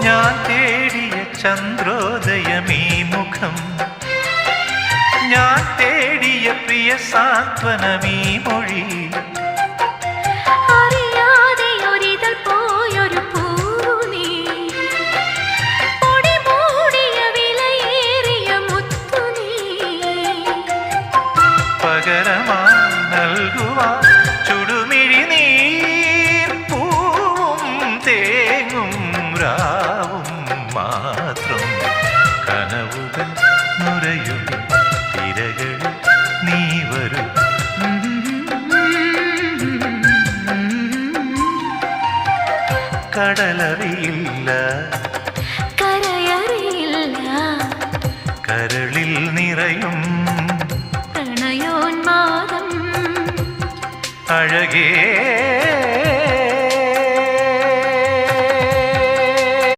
ഞാൻ തേടിയ ചന്ദ്രോദയമീ മുഖം, ഞാൻ തേടിയ പ്രിയ സാന്ത്വനമീ മൊഴി, അറിയാതെ ഒരിതൾ പോയൊരു പൂനീ, പൊടി മൂടിയ വിലയേറിയ മുത്തുനീ, പകരമായി നൽകുവാൻ ചുടുമിഴി നീർ പൂവും തേങ്ങും രാവും മാത്രം. കനവുകൾ നുരയും തിരകൾ നീ വരും. കടലറിയില്ല, കരയറിയില്ല, കരളിൽ നിറയും പ്രണയോന്മാദം അഴകേ